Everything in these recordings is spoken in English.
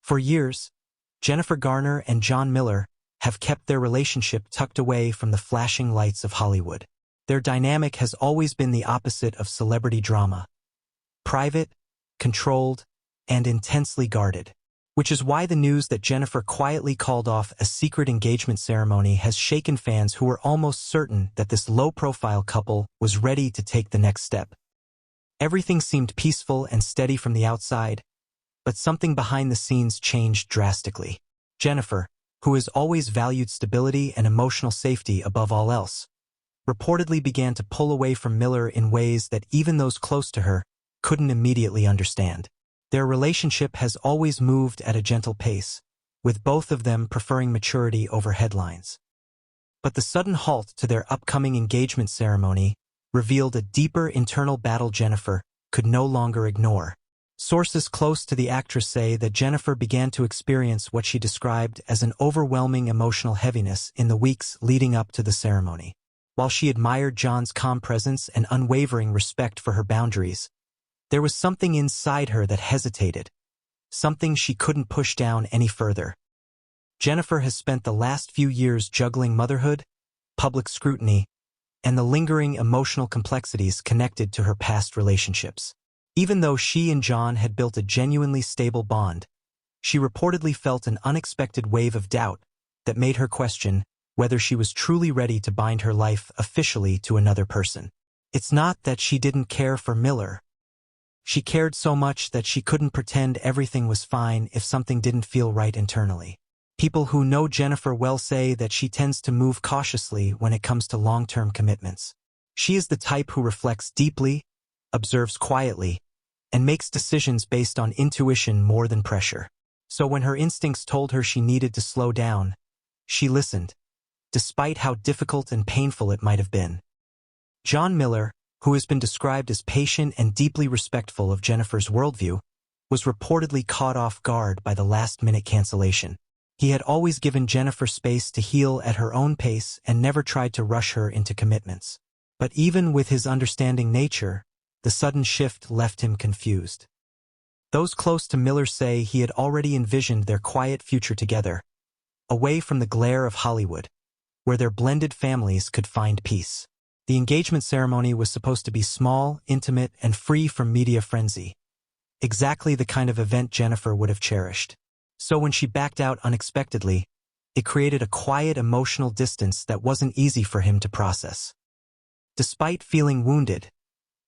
For years, Jennifer Garner and John Miller have kept their relationship tucked away from the flashing lights of Hollywood. Their dynamic has always been the opposite of celebrity drama: private, controlled, and intensely guarded. Which is why the news that Jennifer quietly called off a secret engagement ceremony has shaken fans who were almost certain that this low-profile couple was ready to take the next step. Everything seemed peaceful and steady from the outside, but something behind the scenes changed drastically. Jennifer, who has always valued stability and emotional safety above all else, reportedly began to pull away from Miller in ways that even those close to her couldn't immediately understand. Their relationship has always moved at a gentle pace, with both of them preferring maturity over headlines. But the sudden halt to their upcoming engagement ceremony revealed a deeper internal battle Jennifer could no longer ignore. Sources close to the actress say that Jennifer began to experience what she described as an overwhelming emotional heaviness in the weeks leading up to the ceremony. While she admired John's calm presence and unwavering respect for her boundaries, there was something inside her that hesitated, something she couldn't push down any further. Jennifer has spent the last few years juggling motherhood, public scrutiny, and the lingering emotional complexities connected to her past relationships. Even though she and John had built a genuinely stable bond, she reportedly felt an unexpected wave of doubt that made her question whether she was truly ready to bind her life officially to another person. It's not that she didn't care for Miller. She cared so much that she couldn't pretend everything was fine if something didn't feel right internally. People who know Jennifer well say that she tends to move cautiously when it comes to long-term commitments. She is the type who reflects deeply, observes quietly, and makes decisions based on intuition more than pressure. So when her instincts told her she needed to slow down, she listened, despite how difficult and painful it might have been. John Miller, who has been described as patient and deeply respectful of Jennifer's worldview, was reportedly caught off guard by the last-minute cancellation. He had always given Jennifer space to heal at her own pace and never tried to rush her into commitments. But even with his understanding nature, the sudden shift left him confused. Those close to Miller say he had already envisioned their quiet future together, away from the glare of Hollywood, where their blended families could find peace. The engagement ceremony was supposed to be small, intimate, and free from media frenzy. Exactly the kind of event Jennifer would have cherished. So when she backed out unexpectedly, it created a quiet emotional distance that wasn't easy for him to process. Despite feeling wounded,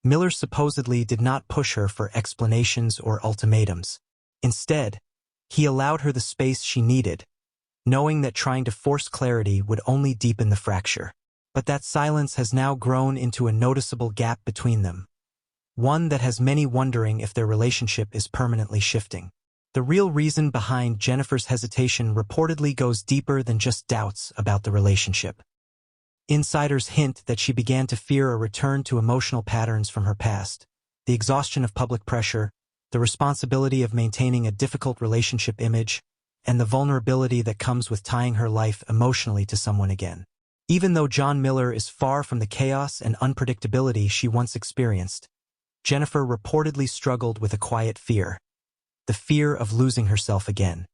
Miller supposedly did not push her for explanations or ultimatums. Instead, he allowed her the space she needed, knowing that trying to force clarity would only deepen the fracture. But that silence has now grown into a noticeable gap between them, one that has many wondering if their relationship is permanently shifting. The real reason behind Jennifer's hesitation reportedly goes deeper than just doubts about the relationship. Insiders hint that she began to fear a return to emotional patterns from her past, the exhaustion of public pressure, the responsibility of maintaining a difficult relationship image, and the vulnerability that comes with tying her life emotionally to someone again. Even though John Miller is far from the chaos and unpredictability she once experienced, Jennifer reportedly struggled with a quiet fear, the fear of losing herself again.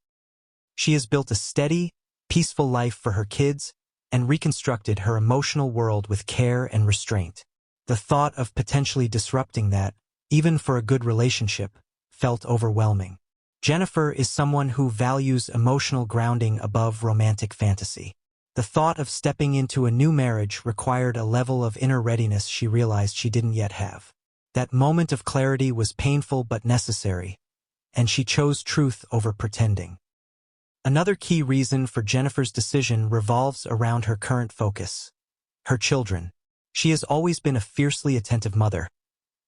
She has built a steady, peaceful life for her kids and reconstructed her emotional world with care and restraint. The thought of potentially disrupting that, even for a good relationship, felt overwhelming. Jennifer is someone who values emotional grounding above romantic fantasy. The thought of stepping into a new marriage required a level of inner readiness she realized she didn't yet have. That moment of clarity was painful but necessary, and she chose truth over pretending. Another key reason for Jennifer's decision revolves around her current focus: her children. She has always been a fiercely attentive mother,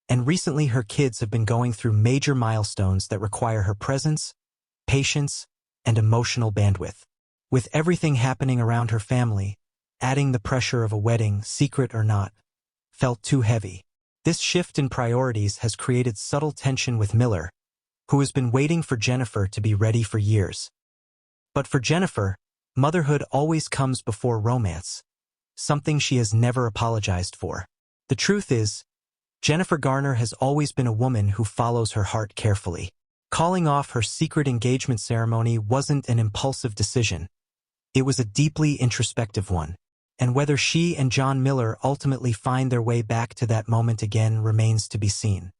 and recently her kids have been going through major milestones that require her presence, patience, and emotional bandwidth. With everything happening around her family, adding the pressure of a wedding, secret or not, felt too heavy. This shift in priorities has created subtle tension with Miller, who has been waiting for Jennifer to be ready for years. But for Jennifer, motherhood always comes before romance, something she has never apologized for. The truth is, Jennifer Garner has always been a woman who follows her heart carefully. Calling off her secret engagement ceremony wasn't an impulsive decision. It was a deeply introspective one. And whether she and John Miller ultimately find their way back to that moment again remains to be seen.